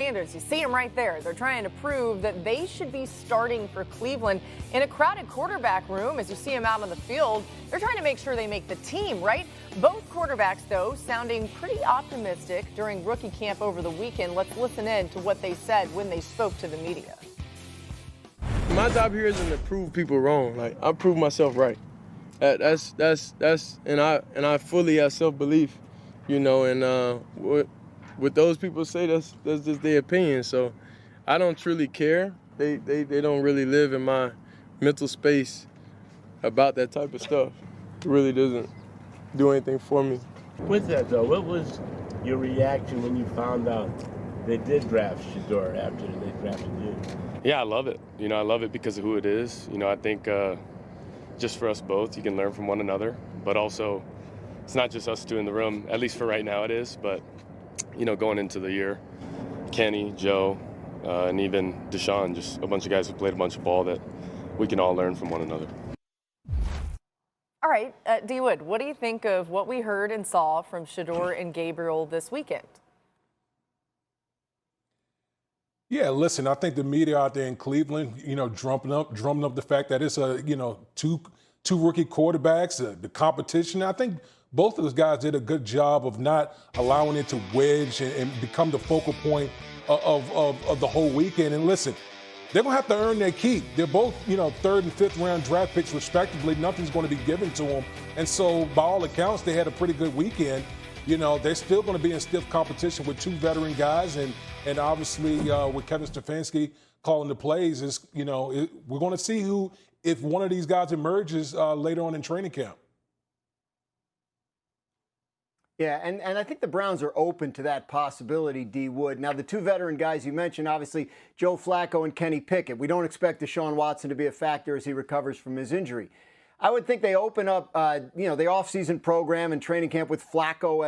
Sanders, you see him right there. They're trying to prove that they should be starting for Cleveland in a crowded quarterback room. As you see him out on the field, they're trying to make sure they make the team, right? Both quarterbacks, though, sounding pretty optimistic during rookie camp over the weekend. Let's listen in to what they said when they spoke to the media. My job here isn't to prove people wrong. Like, I prove myself right. That's and I fully have self-belief, you know, and what those people say, that's just their opinion. So I don't truly care. They don't really live in my mental space about that type of stuff. It really doesn't do anything for me. With that though, what was your reaction when you found out they did draft Shedeur after they drafted you? Yeah, I love it. You know, I love it because of who it is. You know, I think just for us both, you can learn from one another, but also it's not just us two in the room, at least for right now it is, but, you know, going into the year, Kenny, Joe, and even Deshaun, just a bunch of guys who played a bunch of ball that we can all learn from one another. All right, D. Wood, what do you think of what we heard and saw from Shedeur and Gabriel this weekend? Yeah, listen, I think the media out there in Cleveland, you know, drumming up the fact that it's two rookie quarterbacks, the competition. I think both of those guys did a good job of not allowing it to wedge and become the focal point of the whole weekend. And listen, they're going to have to earn their keep. They're both, you know, 3rd and 5th round draft picks respectively. Nothing's going to be given to them. And so by all accounts, they had a pretty good weekend. You know, they're still going to be in stiff competition with two veteran guys. And obviously with Kevin Stefanski calling the plays, is, you know, we're going to see if one of these guys emerges later on in training camp. Yeah, and I think the Browns are open to that possibility, D. Wood. Now, the two veteran guys you mentioned, obviously, Joe Flacco and Kenny Pickett. We don't expect Deshaun Watson to be a factor as he recovers from his injury. I would think they open up, the offseason program and training camp with Flacco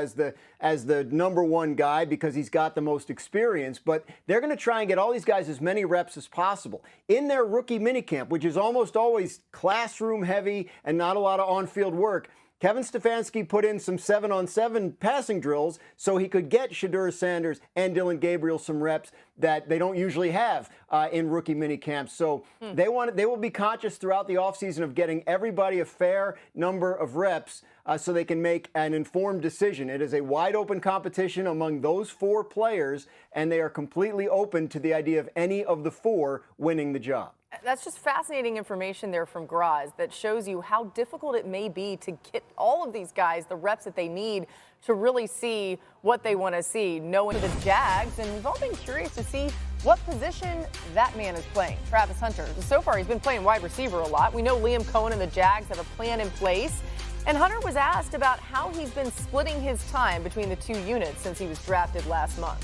as the number one guy because he's got the most experience. But they're going to try and get all these guys as many reps as possible in their rookie minicamp, which is almost always classroom heavy and not a lot of on-field work. Kevin Stefanski put in some 7-on-7 passing drills so he could get Shedeur Sanders and Dillon Gabriel some reps that they don't usually have in rookie minicamps. So they will be conscious throughout the offseason of getting everybody a fair number of reps so they can make an informed decision. It is a wide open competition among those 4 players, and they are completely open to the idea of any of the 4 winning the job. That's just fascinating information there from Graz that shows you how difficult it may be to get all of these guys the reps that they need to really see what they want to see, knowing the Jags. And we've all been curious to see what position that man is playing, Travis Hunter. So far, he's been playing wide receiver a lot. We know Liam Cohen and the Jags have a plan in place. And Hunter was asked about how he's been splitting his time between the 2 units since he was drafted last month.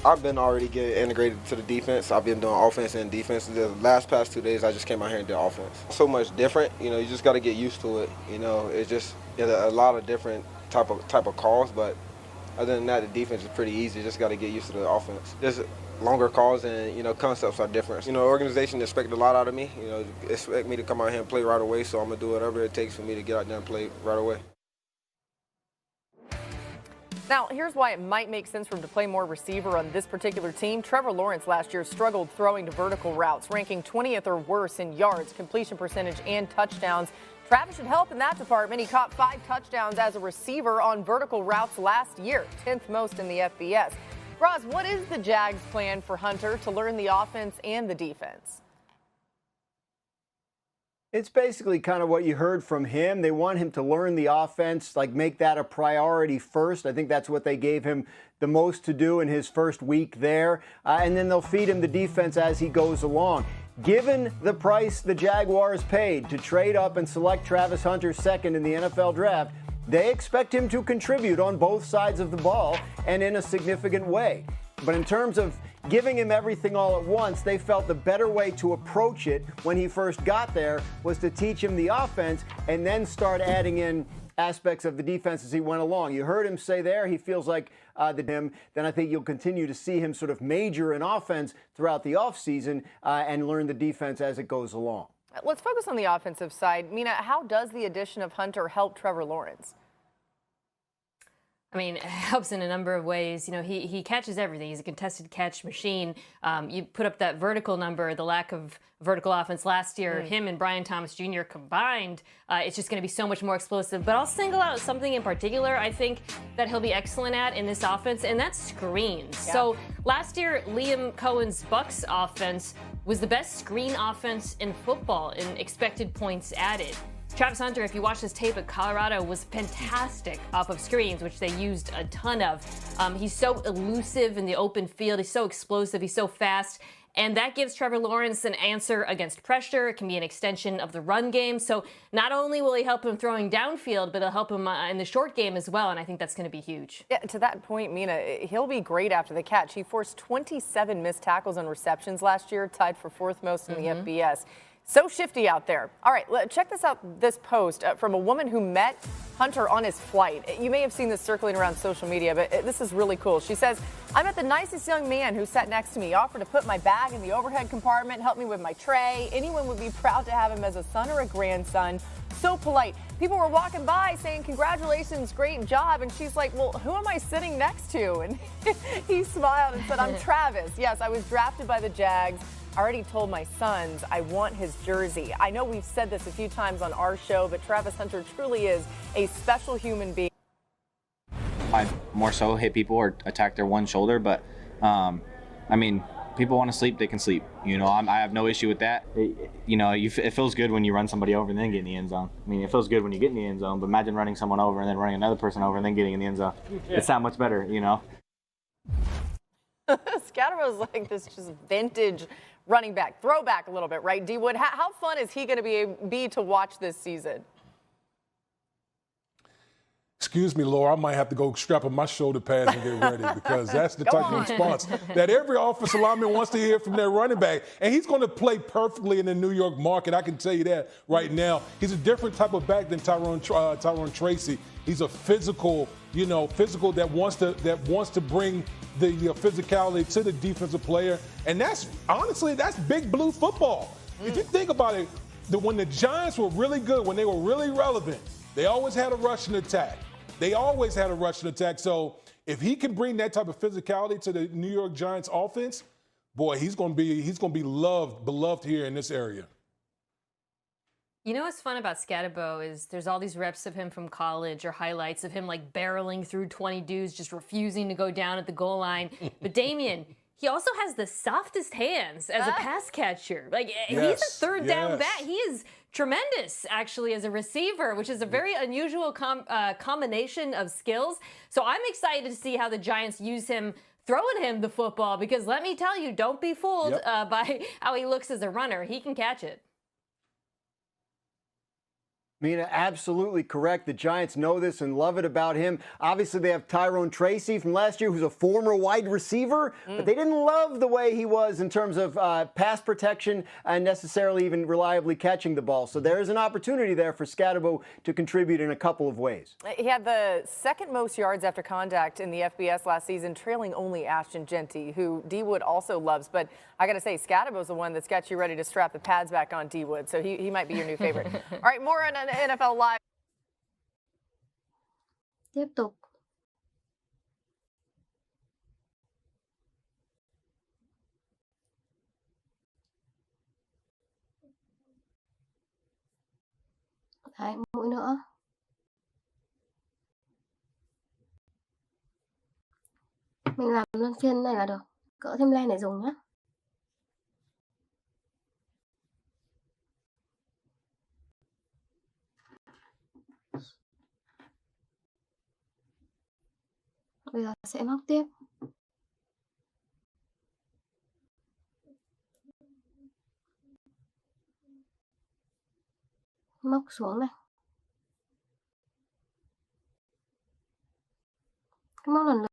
I've been already getting integrated to the defense. I've been doing offense and defense. The past 2 days, I just came out here and did offense. So much different, you know, you just got to get used to it. You know, it's just a lot of different type of calls, but other than that, the defense is pretty easy. Just got to get used to the offense. Just longer calls and, you know, concepts are different. You know, organization expected a lot out of me. You know, expect me to come out here and play right away, so I'm going to do whatever it takes for me to get out there and play right away. Now, here's why it might make sense for him to play more receiver on this particular team. Trevor Lawrence last year struggled throwing to vertical routes, ranking 20th or worse in yards, completion percentage, and touchdowns. Travis should help in that department. He caught 5 touchdowns as a receiver on vertical routes last year, 10th most in the FBS. Roz, what is the Jags' plan for Hunter to learn the offense and the defense? It's basically kind of what you heard from him. They want him to learn the offense, like make that a priority first. I think that's what they gave him the most to do in his first week there. And then they'll feed him the defense as he goes along. Given the price the Jaguars paid to trade up and select Travis Hunter second in the NFL draft, they expect him to contribute on both sides of the ball and in a significant way. But in terms of giving him everything all at once, they felt the better way to approach it when he first got there was to teach him the offense and then start adding in aspects of the defense as he went along. You heard him say there he feels like then I think you'll continue to see him sort of major in offense throughout the offseason and learn the defense as it goes along. Let's focus on the offensive side. Mina, how does the addition of Hunter help Trevor Lawrence? I mean, it helps in a number of ways. You know, he catches everything. He's a contested catch machine. You put up that vertical number, the lack of vertical offense last year, him and Brian Thomas Jr. combined, it's just going to be so much more explosive. But I'll single out something in particular I think that he'll be excellent at in this offense, and that's screens. Yeah. So last year, Liam Cohen's Bucs offense was the best screen offense in football in expected points added. Travis Hunter, if you watch this tape at Colorado, was fantastic off of screens, which they used a ton of. He's so elusive in the open field. He's so explosive. He's so fast. And that gives Trevor Lawrence an answer against pressure. It can be an extension of the run game. So not only will he help him throwing downfield, but it'll help him in the short game as well. And I think that's going to be huge. Yeah, to that point, Mina, he'll be great after the catch. He forced 27 missed tackles and receptions last year, tied for fourth most in the FBS. So shifty out there. All right, check this out, this post from a woman who met Hunter on his flight. You may have seen this circling around social media, but this is really cool. She says, I met the nicest young man who sat next to me, offered to put my bag in the overhead compartment, help me with my tray. Anyone would be proud to have him as a son or a grandson. So polite. People were walking by saying, congratulations, great job. And she's like, well, who am I sitting next to? And he smiled and said, I'm Travis. Yes, I was drafted by the Jags. I already told my sons I want his jersey. I know we've said this a few times on our show, but Travis Hunter truly is a special human being. I more so hit people or attack their one shoulder, but I mean, people want to sleep, they can sleep. You know, I have no issue with that. It feels good when you run somebody over and then get in the end zone. I mean, it feels good when you get in the end zone, but imagine running someone over and then running another person over and then getting in the end zone. It's that much better, you know. Scatterbo's like this just vintage running back, throwback a little bit, right, D. Wood? How fun is he going to be to watch this season? Excuse me, Laura, I might have to go strap on my shoulder pads and get ready because that's the type of response that every offensive lineman wants to hear from their running back. And he's going to play perfectly in the New York market. I can tell you that right now. He's a different type of back than Tyrone Tracy. He's a physical that wants to bring the physicality to the defensive player. And that's big blue football. If you think about it, when the Giants were really good, when they were really relevant, they always had a rushing attack. So if he can bring that type of physicality to the New York Giants offense, boy, he's going to be beloved here in this area. You know what's fun about Scatterbo is there's all these reps of him from college or highlights of him like barreling through 20 dudes, just refusing to go down at the goal line. But Damian, he also has the softest hands as a pass catcher. Like he's a third down back. He is tremendous actually as a receiver, which is a very unusual combination of skills. So I'm excited to see how the Giants use him throwing him the football, because let me tell you, don't be fooled by how he looks as a runner. He can catch it. Mina, absolutely correct. The Giants know this and love it about him. Obviously, they have Tyrone Tracy from last year, who's a former wide receiver, but they didn't love the way he was in terms of pass protection and necessarily even reliably catching the ball. So there is an opportunity there for Scatterbo to contribute in a couple of ways. He had the second most yards after contact in the FBS last season, trailing only Ashton Genty, who D. Wood also loves. But I got to say, Scatterbo's the one that's got you ready to strap the pads back on, D. Wood. So he might be your new favorite. All right, more on NFL Live. Tiếp tục. Đấy, mũi nữa. Mình làm luân phiên này là được. Cỡ thêm len để dùng nhé. Bây giờ sẽ móc tiếp. Móc xuống này. Móc lần lượt.